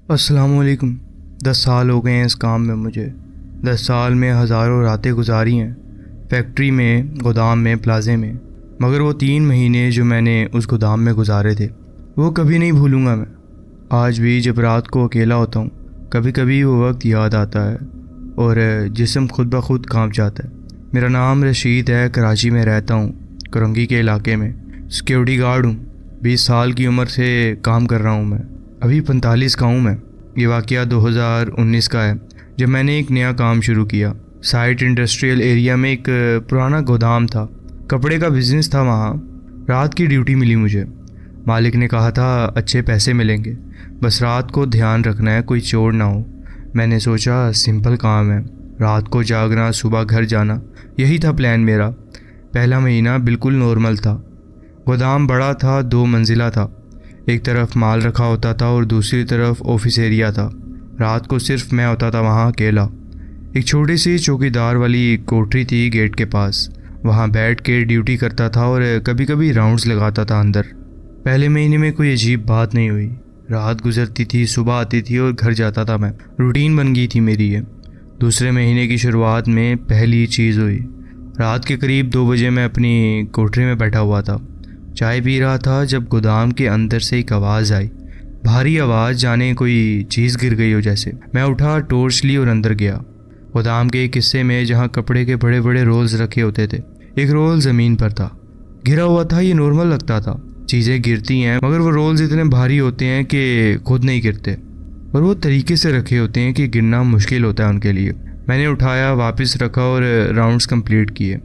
السلام علیکم۔ 10 سال ہو گئے ہیں اس کام میں مجھے۔ 10 سال میں ہزاروں راتیں گزاری ہیں، فیکٹری میں، گودام میں، پلازے میں، مگر وہ 3 مہینے جو میں نے اس گودام میں گزارے تھے وہ کبھی نہیں بھولوں گا میں۔ آج بھی جب رات کو اکیلا ہوتا ہوں کبھی کبھی وہ وقت یاد آتا ہے اور جسم خود بخود کانپ جاتا ہے۔ میرا نام رشید ہے، کراچی میں رہتا ہوں، کرنگی کے علاقے میں۔ سیکیورٹی گارڈ ہوں، 20 سال کی عمر سے کام کر رہا ہوں میں، ابھی 45 کا ہوں میں۔ یہ واقعہ 2019 کا ہے جب میں نے ایک نیا کام شروع کیا۔ سائٹ انڈسٹریل ایریا میں ایک پرانا گودام تھا، کپڑے کا بزنس تھا وہاں۔ رات کی ڈیوٹی ملی مجھے، مالک نے کہا تھا اچھے پیسے ملیں گے، بس رات کو دھیان رکھنا ہے کوئی چور نہ ہو۔ میں نے سوچا سمپل کام ہے، رات کو جاگنا، صبح گھر جانا، یہی تھا پلان میرا۔ پہلا مہینہ بالکل نارمل تھا۔ گودام بڑا تھا، 2 منزلہ تھا، ایک طرف مال رکھا ہوتا تھا اور دوسری طرف آفس ایریا تھا۔ رات کو صرف میں ہوتا تھا وہاں اکیلا۔ ایک چھوٹی سی چوکیدار والی کوٹری تھی گیٹ کے پاس، وہاں بیٹھ کے ڈیوٹی کرتا تھا اور کبھی کبھی راؤنڈز لگاتا تھا اندر۔ پہلے مہینے میں کوئی عجیب بات نہیں ہوئی، رات گزرتی تھی، صبح آتی تھی اور گھر جاتا تھا میں، روٹین بن گئی تھی میری یہ۔ دوسرے مہینے کی شروعات میں پہلی چیز ہوئی۔ رات کے قریب 2 بجے میں اپنی کوٹری میں بیٹھا ہوا تھا، چائے پی رہا تھا، جب گودام کے اندر سے ایک آواز آئی، بھاری آواز، جانے کوئی چیز گر گئی ہو جیسے۔ میں اٹھا، ٹورچ لی اور اندر گیا۔ گودام کے ایک حصے میں جہاں کپڑے کے بڑے بڑے رولز رکھے ہوتے تھے، ایک رول زمین پر تھا، گرا ہوا تھا۔ یہ نارمل لگتا تھا، چیزیں گرتی ہیں مگر وہ رولز اتنے بھاری ہوتے ہیں کہ خود نہیں گرتے، اور وہ طریقے سے رکھے ہوتے ہیں کہ گرنا مشکل ہوتا ہے ان کے لیے۔ میں نے اٹھایا، واپس رکھا اور راؤنڈز کمپلیٹ کیے۔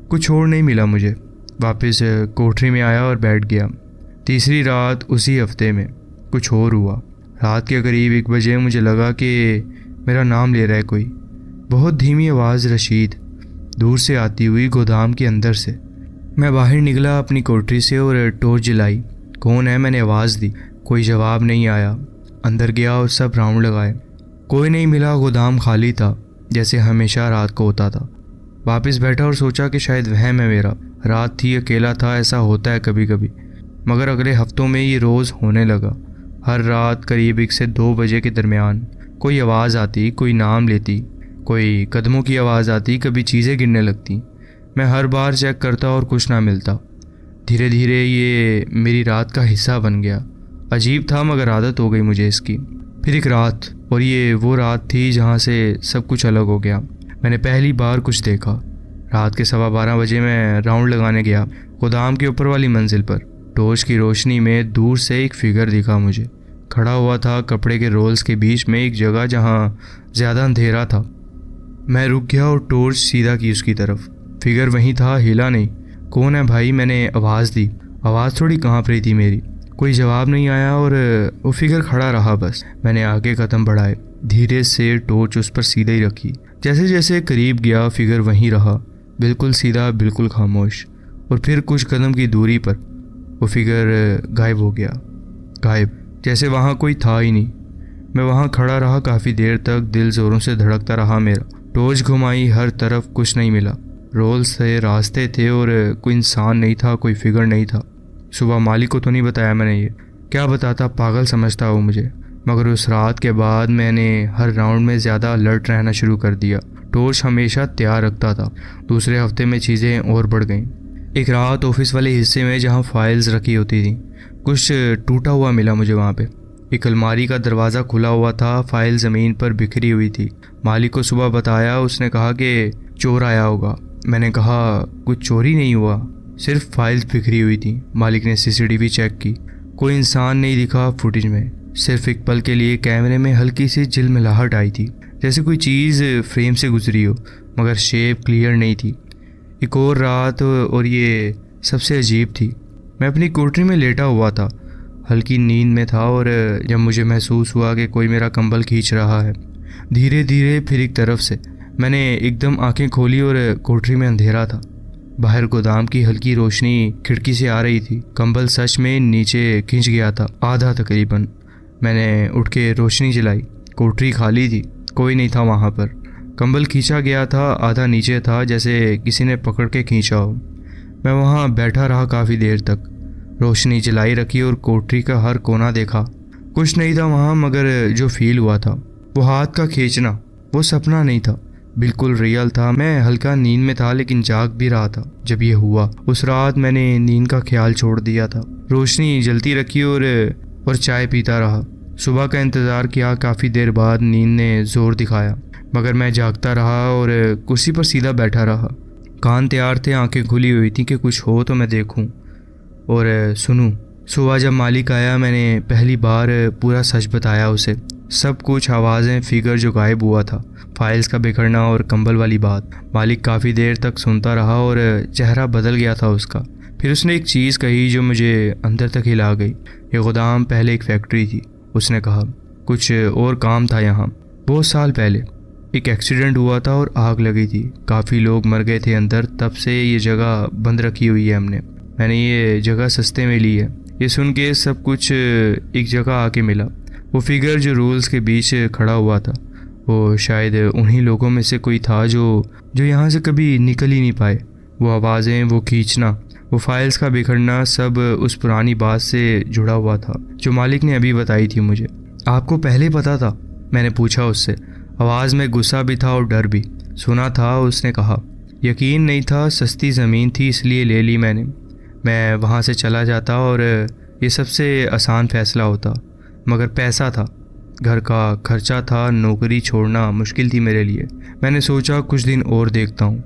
کچھ اور نہیں ملا مجھے۔ واپس کوٹری میں آیا اور بیٹھ گیا۔ تیسری رات اسی ہفتے میں کچھ اور ہوا۔ رات کے قریب 1 بجے مجھے لگا کہ میرا نام لے رہا ہے کوئی، بہت دھیمی آواز، رشید، دور سے آتی ہوئی گودام کے اندر سے۔ میں باہر نکلا اپنی کوٹری سے اور ٹورچ جلائی۔ کون ہے، میں نے آواز دی، کوئی جواب نہیں آیا۔ اندر گیا اور سب راؤنڈ لگائے، کوئی نہیں ملا، گودام خالی تھا جیسے ہمیشہ رات کو ہوتا تھا۔ واپس بیٹھا اور سوچا کہ شاید وہم ہے میرا، رات تھی، اکیلا تھا، ایسا ہوتا ہے کبھی کبھی۔ مگر اگلے ہفتوں میں یہ روز ہونے لگا۔ ہر رات قریب 1 سے 2 بجے کے درمیان کوئی آواز آتی، کوئی نام لیتی، کوئی قدموں کی آواز آتی، کبھی چیزیں گرنے لگتی۔ میں ہر بار چیک کرتا اور کچھ نہ ملتا۔ دھیرے دھیرے یہ میری رات کا حصہ بن گیا۔ عجیب تھا مگر عادت ہو گئی مجھے اس کی۔ پھر ایک رات، اور یہ وہ رات تھی جہاں سے سب کچھ الگ ہو گیا۔ میں نے پہلی بار کچھ دیکھا۔ رات کے 12:15 بجے میں راؤنڈ لگانے گیا گودام کے اوپر والی منزل پر۔ ٹورچ کی روشنی میں دور سے ایک فگر دکھا مجھے، کھڑا ہوا تھا کپڑے کے رولز کے بیچ میں، ایک جگہ جہاں زیادہ اندھیرا تھا۔ میں رک گیا اور ٹورچ سیدھا کی اس کی طرف۔ فگر وہیں تھا، ہلا نہیں۔ کون ہے بھائی، میں نے آواز دی۔ آواز تھوڑی کانپ رہی تھی میری۔ کوئی جواب نہیں آیا اور وہ فگر کھڑا رہا بس۔ میں نے آگے قدم بڑھائے، دھیرے سے ٹورچ اس پر سیدھے ہی رکھی۔ جیسے جیسے قریب گیا فگر وہیں رہا، بالکل سیدھا، بالکل خاموش۔ اور پھر کچھ قدم کی دوری پر وہ فگر غائب ہو گیا، غائب، جیسے وہاں کوئی تھا ہی نہیں۔ میں وہاں کھڑا رہا کافی دیر تک، دل زوروں سے دھڑکتا رہا میرا۔ ٹورچ گھمائی، ہر طرف کچھ نہیں ملا۔ رولز تھے، راستے تھے، اور کوئی انسان نہیں تھا، کوئی فگر نہیں تھا۔ صبح مالک کو تو نہیں بتایا میں نے، یہ کیا بتاتا، پاگل سمجھتا وہ مجھے۔ مگر اس رات کے بعد میں نے ہر راؤنڈ میں زیادہ الرٹ رہنا شروع کر دیا۔ ٹورچ ہمیشہ تیار رکھتا تھا۔ دوسرے ہفتے میں چیزیں اور بڑھ گئیں۔ ایک رات آفس والے حصے میں جہاں فائلز رکھی ہوتی تھیں، کچھ ٹوٹا ہوا ملا مجھے وہاں پہ۔ ایک الماری کا دروازہ کھلا ہوا تھا، فائل زمین پر بکھری ہوئی تھی۔ مالک کو صبح بتایا، اس نے کہا کہ چور آیا ہوگا۔ میں نے کہا کچھ چوری نہیں ہوا، صرف فائلز بکھری ہوئی تھیں۔ مالک نے CCTV چیک کی، کوئی انسان نہیں دکھا فوٹیج میں۔ صرف ایک پل کے لیے کیمرے میں ہلکی سی جھلملاہٹ آئی تھی، جیسے کوئی چیز فریم سے گزری ہو، مگر شیپ کلیئر نہیں تھی۔ ایک اور رات، اور یہ سب سے عجیب تھی۔ میں اپنی کوٹری میں لیٹا ہوا تھا، ہلکی نیند میں تھا، اور جب مجھے محسوس ہوا کہ کوئی میرا کمبل کھینچ رہا ہے، دھیرے دھیرے، پھر ایک طرف سے، میں نے ایک دم آنکھیں کھولی اور کوٹری میں اندھیرا تھا۔ باہر گودام کی ہلکی روشنی کھڑکی سے آ رہی تھی۔ کمبل سچ میں نیچے کھنچ گیا تھا، آدھا تقریباً۔ میں نے اٹھ کے روشنی جلائی، کوٹری خالی تھی، کوئی نہیں تھا وہاں پر۔ کمبل کھینچا گیا تھا، آدھا نیچے تھا، جیسے کسی نے پکڑ کے کھینچا ہو۔ میں وہاں بیٹھا رہا کافی دیر تک، روشنی جلائی رکھی اور کوٹری کا ہر کونا دیکھا، کچھ نہیں تھا وہاں، مگر جو فیل ہوا تھا، وہ ہاتھ کا کھینچنا، وہ سپنا نہیں تھا، بالکل ریئل تھا۔ میں ہلکا نیند میں تھا لیکن جاگ بھی رہا تھا جب یہ ہوا۔ اس رات میں نے نیند کا خیال چھوڑ دیا تھا، روشنی جلتی رکھی اور چائے پیتا رہا۔ صبح کا انتظار کیا، کافی دیر بعد نیند نے زور دکھایا، مگر میں جاگتا رہا اور کرسی پر سیدھا بیٹھا رہا۔ کان تیار تھے، آنکھیں کھلی ہوئی تھیں کہ کچھ ہو تو میں دیکھوں اور سنوں۔ صبح جب مالک آیا، میں نے پہلی بار پورا سچ بتایا اسے، سب کچھ، آوازیں، فگر جو غائب ہوا تھا، فائلز کا بکھرنا اور کمبل والی بات۔ مالک کافی دیر تک سنتا رہا اور چہرہ بدل گیا تھا اس کا۔ پھر اس نے ایک چیز کہی جو مجھے اندر تک ہلا گئی۔ یہ گودام پہلے ایک فیکٹری تھی، اس نے کہا، کچھ اور کام تھا یہاں۔ بہت سال پہلے ایک ایکسیڈنٹ ہوا تھا اور آگ لگی تھی، کافی لوگ مر گئے تھے اندر۔ تب سے یہ جگہ بند رکھی ہوئی ہے میں نے یہ جگہ سستے میں لی ہے۔ یہ سن کے سب کچھ ایک جگہ آ کے ملا۔ وہ فگر جو رولز کے بیچ کھڑا ہوا تھا، وہ شاید انہی لوگوں میں سے کوئی تھا جو یہاں سے کبھی نکل ہی نہیں پائے۔ وہ آوازیں، وہ کھینچنا، وہ فائلز کا بکھرنا، سب اس پرانی بات سے جڑا ہوا تھا جو مالک نے ابھی بتائی تھی مجھے۔ آپ کو پہلے پتا تھا؟ میں نے پوچھا اس سے۔ آواز میں غصہ بھی تھا اور ڈر بھی۔ سنا تھا، اس نے کہا۔ یقین نہیں تھا، سستی زمین تھی اس لیے لے لی میں نے۔ میں وہاں سے چلا جاتا اور یہ سب سے آسان فیصلہ ہوتا، مگر پیسہ تھا، گھر کا خرچہ تھا، نوکری چھوڑنا مشکل تھی میرے لیے۔ میں نے سوچا کچھ دن اور دیکھتا ہوں۔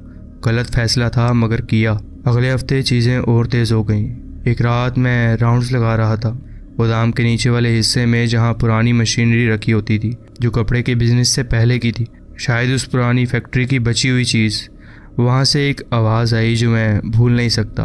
غلط فیصلہ تھا مگر کیا۔ اگلے ہفتے چیزیں اور تیز ہو گئیں۔ ایک رات میں راؤنڈز لگا رہا تھا گودام کے نیچے والے حصے میں جہاں پرانی مشینری رکھی ہوتی تھی جو کپڑے کے بزنس سے پہلے کی تھی، شاید اس پرانی فیکٹری کی بچی ہوئی چیز۔ وہاں سے ایک آواز آئی جو میں بھول نہیں سکتا۔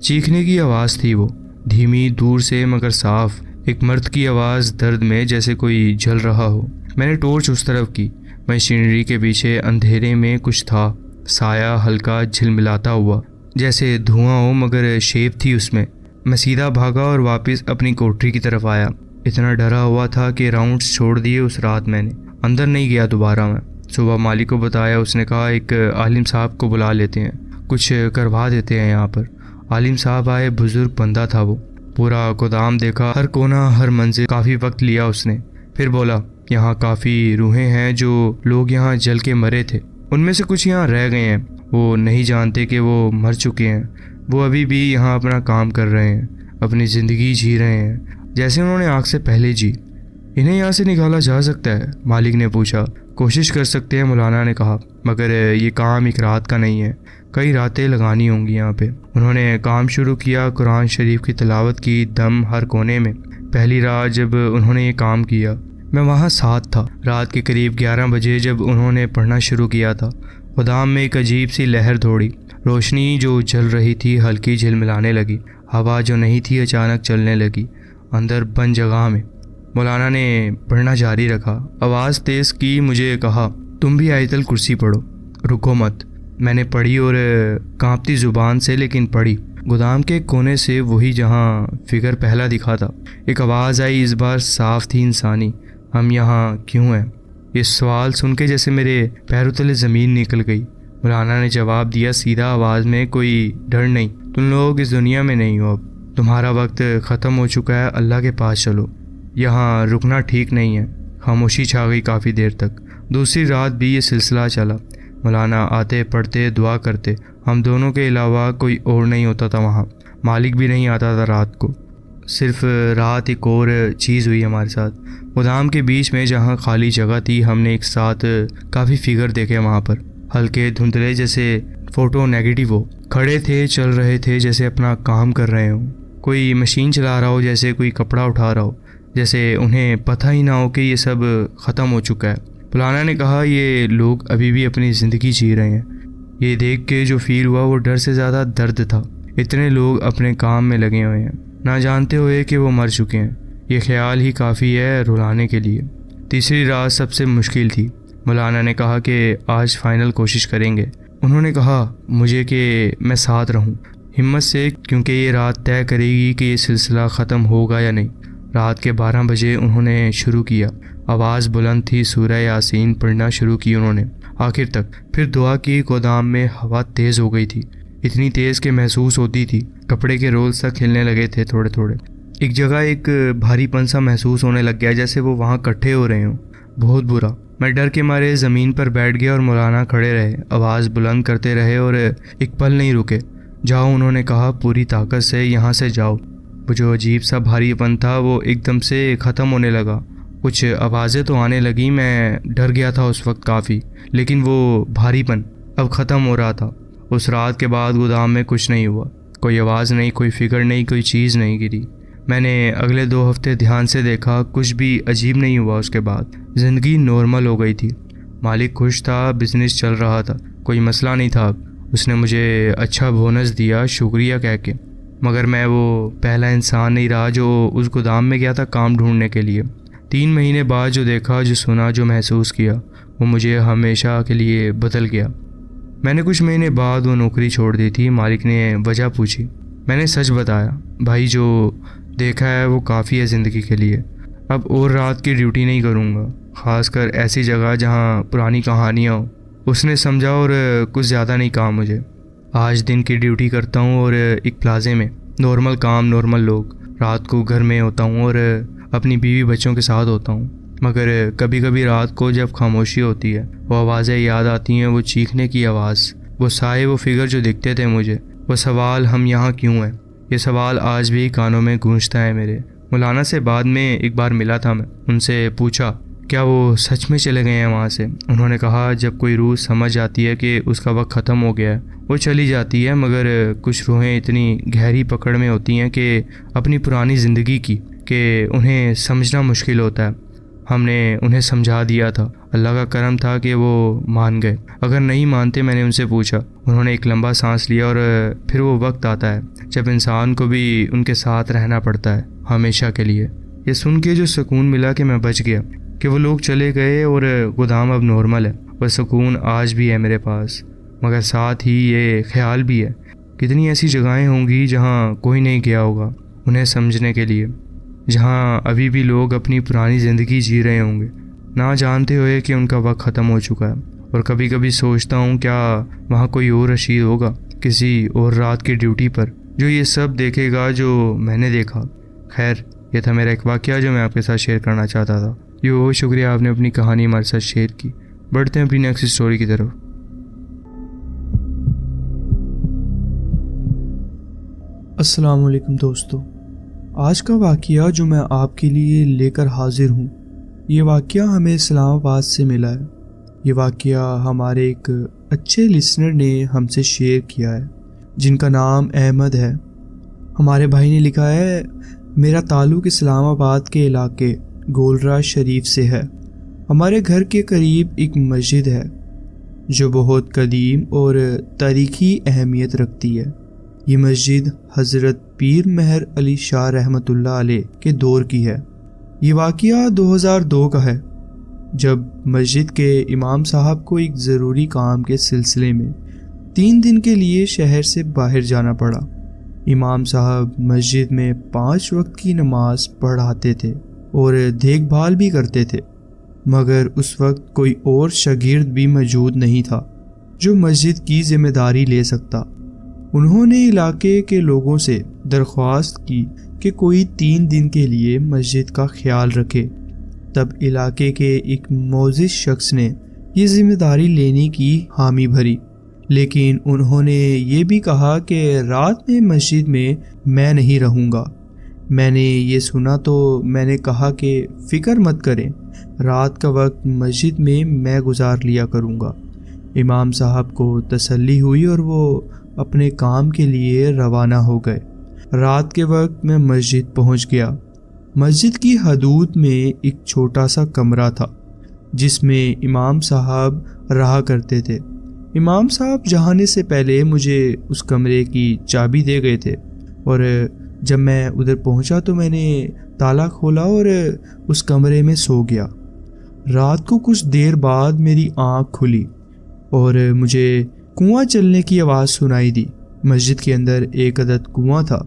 چیخنے کی آواز تھی وہ، دھیمی، دور سے مگر صاف، ایک مرد کی آواز، درد میں، جیسے کوئی جل رہا ہو۔ میں نے ٹورچ اس طرف کی۔ مشینری کے پیچھے اندھیرے میں کچھ تھا، سایہ، ہلکا، جھلملاتا ہوا، جیسے دھواں ہو مگر شیپ تھی اس میں۔ میں سیدھا بھاگا اور واپس اپنی کوٹری کی طرف آیا۔ اتنا ڈرا ہوا تھا کہ راؤنڈز چھوڑ دیے اس رات میں نے، اندر نہیں گیا دوبارہ میں۔ صبح مالک کو بتایا، اس نے کہا ایک عالم صاحب کو بلا لیتے ہیں، کچھ کروا دیتے ہیں یہاں پر۔ عالم صاحب آئے، بزرگ بندہ تھا وہ۔ پورا گودام دیکھا، ہر کونا، ہر منزل، کافی وقت لیا اس نے۔ پھر بولا، یہاں کافی روحیں ہیں جو لوگ یہاں جل کے مرے تھے، ان میں سے کچھ یہاں رہ گئے ہیں، وہ نہیں جانتے کہ وہ مر چکے ہیں۔ وہ ابھی بھی یہاں اپنا کام کر رہے ہیں، اپنی زندگی جی رہے ہیں جیسے انہوں نے آگ سے پہلے جی۔ انہیں یہاں سے نکالا جا سکتا ہے؟ مالک نے پوچھا۔ کوشش کر سکتے ہیں، مولانا نے کہا، مگر یہ کام ایک رات کا نہیں ہے، کئی راتیں لگانی ہوں گی یہاں پہ۔ انہوں نے کام شروع کیا، قرآن شریف کی تلاوت کی، دم ہر کونے میں۔ پہلی رات جب انہوں نے یہ کام کیا، میں وہاں ساتھ تھا۔ رات کے قریب 11 بجے جب انہوں نے پڑھنا شروع کیا تھا، گودام میں ایک عجیب سی لہر دوڑی۔ روشنی جو جل رہی تھی ہلکی جھلملانے لگی، ہوا جو نہیں تھی اچانک چلنے لگی اندر بند جگہ میں۔ مولانا نے پڑھنا جاری رکھا، آواز تیز کی، مجھے کہا، تم بھی آیت الکرسی پڑھو، رکو مت۔ میں نے پڑھی اور کانپتی زبان سے، لیکن پڑھی۔ گودام کے کونے سے وہی جہاں فگر پہلا دکھا تھا، ایک آواز آئی، اس بار صاف تھی، انسانی۔ ہم یہاں کیوں ہیں؟ یہ سوال سن کے جیسے میرے پیروں تلے زمین نکل گئی۔ مولانا نے جواب دیا سیدھا آواز میں، کوئی ڈر نہیں، تم لوگ اس دنیا میں نہیں ہو اب، تمہارا وقت ختم ہو چکا ہے، اللہ کے پاس چلو، یہاں رکنا ٹھیک نہیں ہے۔ خاموشی چھا گئی کافی دیر تک۔ دوسری رات بھی یہ سلسلہ چلا۔ مولانا آتے، پڑھتے، دعا کرتے، ہم دونوں کے علاوہ کوئی اور نہیں ہوتا تھا وہاں۔ مالک بھی نہیں آتا تھا رات کو۔ صرف رات ایک اور چیز ہوئی ہمارے ساتھ۔ گودام کے بیچ میں جہاں خالی جگہ تھی، ہم نے ایک ساتھ کافی فگر دیکھے وہاں پر، ہلکے دھندلے جیسے فوٹو نیگیٹو ہو، کھڑے تھے، چل رہے تھے جیسے اپنا کام کر رہے ہوں، کوئی مشین چلا رہا ہو، جیسے کوئی کپڑا اٹھا رہا ہو، جیسے انہیں پتہ ہی نہ ہو کہ یہ سب ختم ہو چکا ہے۔ مولانا نے کہا، یہ لوگ ابھی بھی اپنی زندگی جی رہے ہیں۔ یہ دیکھ کے جو فیل ہوا وہ ڈر سے زیادہ درد تھا۔ اتنے لوگ اپنے کام میں لگے ہوئے ہیں، نہ جانتے ہوئے کہ وہ مر چکے ہیں۔ یہ خیال ہی کافی ہے رلانے کے لیے۔ تیسری رات سب سے مشکل تھی۔ مولانا نے کہا کہ آج فائنل کوشش کریں گے۔ انہوں نے کہا مجھے کہ میں ساتھ رہوں، ہمت سے، کیونکہ یہ رات طے کرے گی کہ یہ سلسلہ ختم ہوگا یا نہیں۔ رات کے 12 بجے انہوں نے شروع کیا۔ آواز بلند تھی، سورہ یاسین پڑھنا شروع کی انہوں نے آخر تک۔ پھر دعا کی۔ گودام میں ہوا تیز ہو گئی تھی، اتنی تیز کہ محسوس ہوتی تھی، کپڑے کے رولز تک ہلنے لگے تھے تھوڑے تھوڑے۔ ایک جگہ ایک بھاری پن سا محسوس ہونے لگ گیا، جیسے وہ وہاں اکٹھے ہو رہے ہوں، بہت برا۔ میں ڈر کے مارے زمین پر بیٹھ گیا اور مولانا کھڑے رہے، آواز بلند کرتے رہے اور ایک پل نہیں رکے۔ جاؤ، انہوں نے کہا، پوری طاقت سے یہاں سے جاؤ۔ وہ جو عجیب سا بھاری پن تھا وہ ایک دم سے ختم ہونے لگا۔ کچھ آوازیں تو آنے لگیں، میں ڈر گیا تھا اس وقت کافی، لیکن وہ بھاری پن اب ختم ہو رہا تھا۔ اس رات کے بعد گودام میں کچھ نہیں ہوا، کوئی آواز نہیں، کوئی فکر نہیں، کوئی چیز نہیں گری۔ میں نے اگلے 2 ہفتے دھیان سے دیکھا، کچھ بھی عجیب نہیں ہوا۔ اس کے بعد زندگی نارمل ہو گئی تھی، مالک خوش تھا، بزنس چل رہا تھا، کوئی مسئلہ نہیں تھا۔ اس نے مجھے اچھا بونس دیا، شکریہ کہہ کے، مگر میں وہ پہلا انسان نہیں رہا جو اس گودام میں گیا تھا کام ڈھونڈنے کے لیے۔ 3 مہینے بعد جو دیکھا، جو سنا، جو محسوس کیا، وہ مجھے ہمیشہ کے لیے بدل گیا۔ میں نے کچھ مہینے بعد وہ نوکری چھوڑ دی تھی۔ مالک نے وجہ پوچھی، میں نے سچ بتایا، بھائی جو دیکھا ہے وہ کافی ہے زندگی کے لیے، اب اور رات کی ڈیوٹی نہیں کروں گا، خاص کر ایسی جگہ جہاں پرانی کہانیاں ہوں۔ اس نے سمجھا اور کچھ زیادہ نہیں کہا مجھے۔ آج دن کی ڈیوٹی کرتا ہوں اور ایک پلازے میں، نارمل کام، نارمل لوگ۔ رات کو گھر میں ہوتا ہوں اور اپنی بیوی بچوں کے ساتھ ہوتا ہوں، مگر کبھی کبھی رات کو جب خاموشی ہوتی ہے، وہ آوازیں یاد آتی ہیں، وہ چیخنے کی آواز، وہ سائے، وہ فگر جو دکھتے تھے مجھے، وہ سوال، ہم یہاں کیوں ہیں؟ یہ سوال آج بھی کانوں میں گونجتا ہے میرے۔ مولانا سے بعد میں ایک بار ملا تھا، میں ان سے پوچھا کیا وہ سچ میں چلے گئے ہیں وہاں سے؟ انہوں نے کہا جب کوئی روح سمجھ جاتی ہے کہ اس کا وقت ختم ہو گیا ہے وہ چلی جاتی ہے، مگر کچھ روحیں اتنی گہری پکڑ میں ہوتی ہیں کہ اپنی پرانی زندگی کی، کہ انہیں سمجھنا مشکل ہوتا ہے۔ ہم نے انہیں سمجھا دیا تھا، اللہ کا کرم تھا کہ وہ مان گئے، اگر نہیں مانتے۔ میں نے ان سے پوچھا، انہوں نے ایک لمبا سانس لیا، اور پھر وہ وقت آتا ہے جب انسان کو بھی ان کے ساتھ رہنا پڑتا ہے ہمیشہ کے لیے۔ یہ سن کے جو سکون ملا کہ میں بچ گیا، کہ وہ لوگ چلے گئے اور گودام اب نارمل ہے، وہ سکون آج بھی ہے میرے پاس، مگر ساتھ ہی یہ خیال بھی ہے کتنی ایسی جگہیں ہوں گی جہاں کوئی نہیں گیا ہوگا انہیں سمجھنے کے لیے، جہاں ابھی بھی لوگ اپنی پرانی زندگی جی رہے ہوں گے، نہ جانتے ہوئے کہ ان کا وقت ختم ہو چکا ہے۔ اور کبھی کبھی سوچتا ہوں کیا وہاں کوئی اور رشید ہوگا کسی اور رات کی ڈیوٹی پر، جو یہ سب دیکھے گا جو میں نے دیکھا۔ خیر، یہ تھا میرا ایک واقعہ جو میں آپ کے ساتھ شیئر کرنا چاہتا تھا۔ یہ بہت شکریہ، آپ نے اپنی کہانی ہمارے ساتھ شیئر کی۔ بڑھتے ہیں اپنی نیکسٹ اسٹوری کی طرف۔ السلام علیکم دوستو، آج کا واقعہ جو میں آپ کے لیے لے کر حاضر ہوں، یہ واقعہ ہمیں اسلام آباد سے ملا ہے۔ یہ واقعہ ہمارے ایک اچھے لسنر نے ہم سے شیئر کیا ہے، جن کا نام احمد ہے۔ ہمارے بھائی نے لکھا ہے، میرا تعلق اسلام آباد کے علاقے گولراج شریف سے ہے۔ ہمارے گھر کے قریب ایک مسجد ہے جو بہت قدیم اور تاریخی اہمیت رکھتی ہے۔ یہ مسجد حضرت پیر مہر علی شاہ رحمۃ اللہ علیہ کے دور کی ہے۔ یہ واقعہ 2002 کا ہے، جب مسجد کے امام صاحب کو ایک ضروری کام کے سلسلے میں 3 دن کے لیے شہر سے باہر جانا پڑا۔ امام صاحب مسجد میں 5 وقت کی نماز پڑھاتے تھے اور دیکھ بھال بھی کرتے تھے، مگر اس وقت کوئی اور شاگرد بھی موجود نہیں تھا جو مسجد کی ذمہ داری لے سکتا۔ انہوں نے علاقے کے لوگوں سے درخواست کی کہ کوئی 3 دن کے لیے مسجد کا خیال رکھے۔ تب علاقے کے ایک معزز شخص نے یہ ذمہ داری لینے کی حامی بھری، لیکن انہوں نے یہ بھی کہا کہ رات میں مسجد میں نہیں رہوں گا۔ میں نے یہ سنا تو میں نے کہا کہ فکر مت کریں، رات کا وقت مسجد میں گزار لیا کروں گا۔ امام صاحب کو تسلی ہوئی اور وہ اپنے کام کے لیے روانہ ہو گئے۔ رات کے وقت میں مسجد پہنچ گیا۔ مسجد کی حدود میں ایک چھوٹا سا کمرہ تھا جس میں امام صاحب رہا کرتے تھے۔ امام صاحب جانے سے پہلے مجھے اس کمرے کی چابی دے گئے تھے، اور جب میں ادھر پہنچا تو میں نے تالا کھولا اور اس کمرے میں سو گیا۔ رات کو کچھ دیر بعد میری آنکھ کھلی اور مجھے کنواں چلنے کی آواز سنائی دی۔ مسجد کے اندر ایک عدد کنواں تھا۔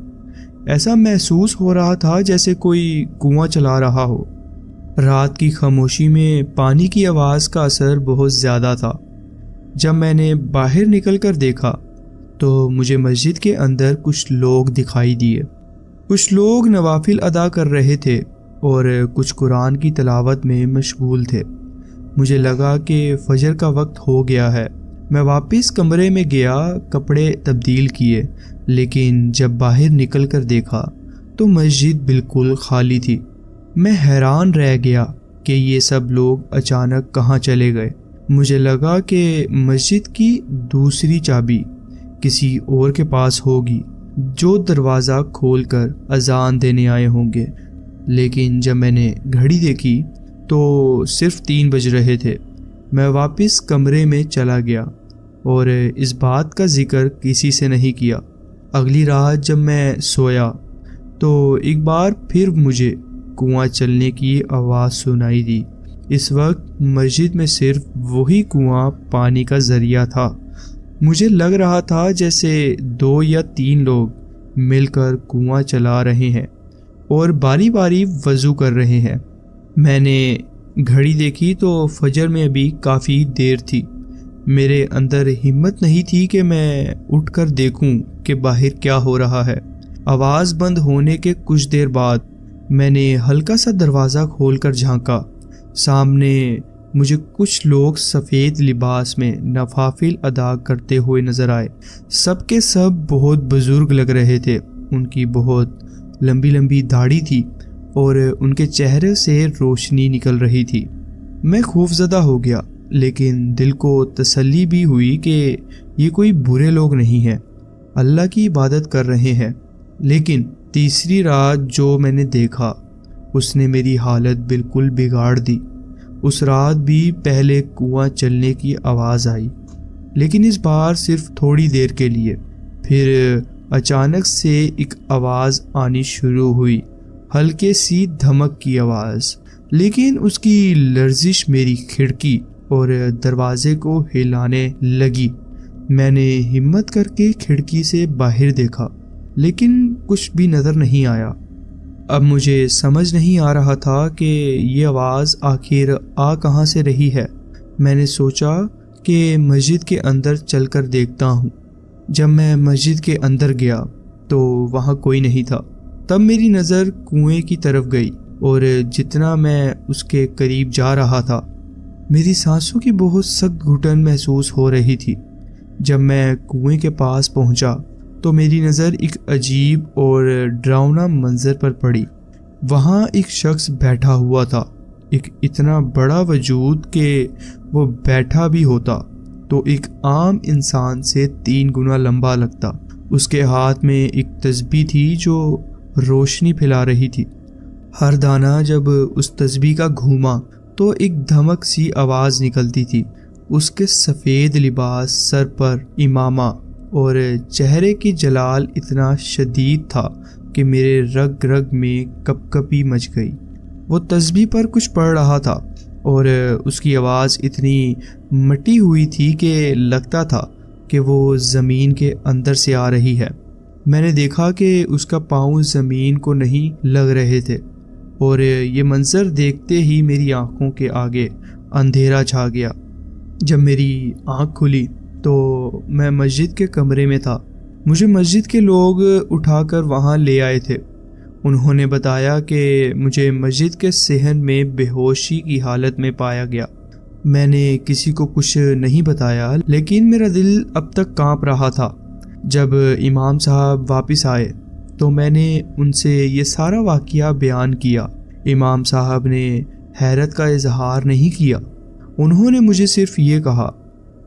ایسا محسوس ہو رہا تھا جیسے کوئی کنواں چلا رہا ہو۔ رات کی خاموشی میں پانی کی آواز کا اثر بہت زیادہ تھا۔ جب میں نے باہر نکل کر دیکھا تو مجھے مسجد کے اندر کچھ لوگ دکھائی دیے۔ کچھ لوگ نوافل ادا کر رہے تھے اور کچھ قرآن کی تلاوت میں مشغول تھے۔ مجھے لگا کہ فجر کا وقت ہو گیا ہے۔ میں واپس کمرے میں گیا، کپڑے تبدیل کیے، لیکن جب باہر نکل کر دیکھا تو مسجد بالکل خالی تھی۔ میں حیران رہ گیا کہ یہ سب لوگ اچانک کہاں چلے گئے۔ مجھے لگا کہ مسجد کی دوسری چابی کسی اور کے پاس ہوگی جو دروازہ کھول کر اذان دینے آئے ہوں گے، لیکن جب میں نے گھڑی دیکھی تو صرف 3 بج رہے تھے۔ میں واپس کمرے میں چلا گیا اور اس بات کا ذکر کسی سے نہیں کیا۔ اگلی رات جب میں سویا تو ایک بار پھر مجھے کنواں چلنے کی آواز سنائی دی۔ اس وقت مسجد میں صرف وہی کنواں پانی کا ذریعہ تھا۔ مجھے لگ رہا تھا جیسے 2 یا 3 لوگ مل کر کنواں چلا رہے ہیں اور باری باری وضو کر رہے ہیں۔ میں نے گھڑی دیکھی تو فجر میں ابھی کافی دیر تھی۔ میرے اندر ہمت نہیں تھی کہ میں اٹھ کر دیکھوں کہ باہر کیا ہو رہا ہے۔ آواز بند ہونے کے کچھ دیر بعد میں نے ہلکا سا دروازہ کھول کر جھانکا۔ سامنے مجھے کچھ لوگ سفید لباس میں نوافل ادا کرتے ہوئے نظر آئے۔ سب کے سب بہت بزرگ لگ رہے تھے۔ ان کی بہت لمبی لمبی داڑھی تھی اور ان کے چہرے سے روشنی نکل رہی تھی۔ میں خوفزدہ ہو گیا، لیکن دل کو تسلی بھی ہوئی کہ یہ کوئی برے لوگ نہیں ہیں، اللہ کی عبادت کر رہے ہیں۔ لیکن تیسری رات جو میں نے دیکھا اس نے میری حالت بالکل بگاڑ دی۔ اس رات بھی پہلے کنواں چلنے کی آواز آئی، لیکن اس بار صرف تھوڑی دیر کے لیے۔ پھر اچانک سے ایک آواز آنی شروع ہوئی، ہلکے سی دھمک کی آواز، لیکن اس کی لرزش میری کھڑکی اور دروازے کو ہلانے لگی۔ میں نے ہمت کر کے کھڑکی سے باہر دیکھا، لیکن کچھ بھی نظر نہیں آیا۔ اب مجھے سمجھ نہیں آ رہا تھا کہ یہ آواز آخر آ کہاں سے رہی ہے۔ میں نے سوچا کہ مسجد کے اندر چل کر دیکھتا ہوں۔ جب میں مسجد کے اندر گیا تو وہاں کوئی نہیں تھا۔ تب میری نظر کنویں کی طرف گئی اور جتنا میں اس کے قریب جا رہا تھا میری سانسوں کی بہت سخت گھٹن محسوس ہو رہی تھی۔ جب میں کنویں کے پاس پہنچا تو میری نظر ایک عجیب اور ڈراؤنا منظر پر پڑی۔ وہاں ایک شخص بیٹھا ہوا تھا، ایک اتنا بڑا وجود کہ وہ بیٹھا بھی ہوتا تو ایک عام انسان سے 3 گنا لمبا لگتا۔ اس کے ہاتھ میں ایک تسبیح تھی جو روشنی پھیلا رہی تھی۔ ہر دانہ جب اس تسبیح کا گھوما تو ایک دھمک سی آواز نکلتی تھی۔ اس کے سفید لباس، سر پر امامہ اور چہرے کی جلال اتنا شدید تھا کہ میرے رگ رگ میں کپ کپی مچ گئی۔ وہ تسبیح پر کچھ پڑھ رہا تھا اور اس کی آواز اتنی مٹی ہوئی تھی کہ لگتا تھا کہ وہ زمین کے اندر سے آ رہی ہے۔ میں نے دیکھا کہ اس کا پاؤں زمین کو نہیں لگ رہے تھے اور یہ منظر دیکھتے ہی میری آنکھوں کے آگے اندھیرا چھا گیا۔ جب میری آنکھ کھلی تو میں مسجد کے کمرے میں تھا۔ مجھے مسجد کے لوگ اٹھا کر وہاں لے آئے تھے۔ انہوں نے بتایا کہ مجھے مسجد کے صحن میں بے ہوشی کی حالت میں پایا گیا۔ میں نے کسی کو کچھ نہیں بتایا، لیکن میرا دل اب تک کانپ رہا تھا۔ جب امام صاحب واپس آئے تو میں نے ان سے یہ سارا واقعہ بیان کیا۔ امام صاحب نے حیرت کا اظہار نہیں کیا۔ انہوں نے مجھے صرف یہ کہا،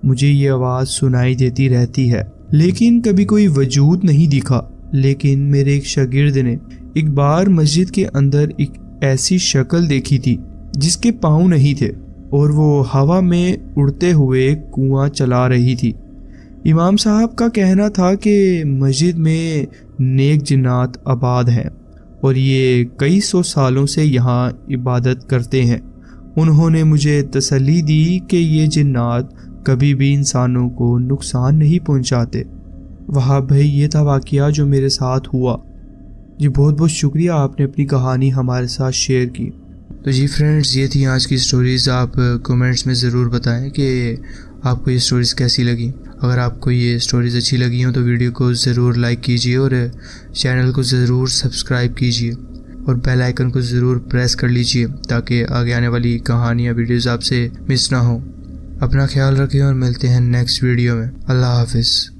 مجھے یہ آواز سنائی دیتی رہتی ہے لیکن کبھی کوئی وجود نہیں دکھا۔ لیکن میرے ایک شاگرد نے ایک بار مسجد کے اندر ایک ایسی شکل دیکھی تھی جس کے پاؤں نہیں تھے اور وہ ہوا میں اڑتے ہوئے کنواں چلا رہی تھی۔ امام صاحب کا کہنا تھا کہ مسجد میں نیک جنات آباد ہیں اور یہ کئی 100 سالوں سے یہاں عبادت کرتے ہیں۔ انہوں نے مجھے تسلی دی کہ یہ جنات کبھی بھی انسانوں کو نقصان نہیں پہنچاتے۔ وہاں بھائی یہ تھا واقعہ جو میرے ساتھ ہوا۔ جی بہت بہت شکریہ، آپ نے اپنی کہانی ہمارے ساتھ شیئر کی۔ تو جی فرینڈز، یہ تھی آج کی سٹوریز. آپ کومنٹس میں ضرور بتائیں کہ آپ کو یہ سٹوریز کیسی لگیں. اگر آپ کو یہ سٹوریز اچھی لگی ہوں تو ویڈیو کو ضرور لائک کیجیے اور چینل کو ضرور سبسکرائب کیجیے اور بیل آئیکن کو ضرور پریس کر لیجیے تاکہ آگے آنے والی کہانیاں ویڈیوز آپ سے مس نہ ہوں. اپنا خیال رکھیں اور ملتے ہیں نیکسٹ ویڈیو میں. اللہ حافظ.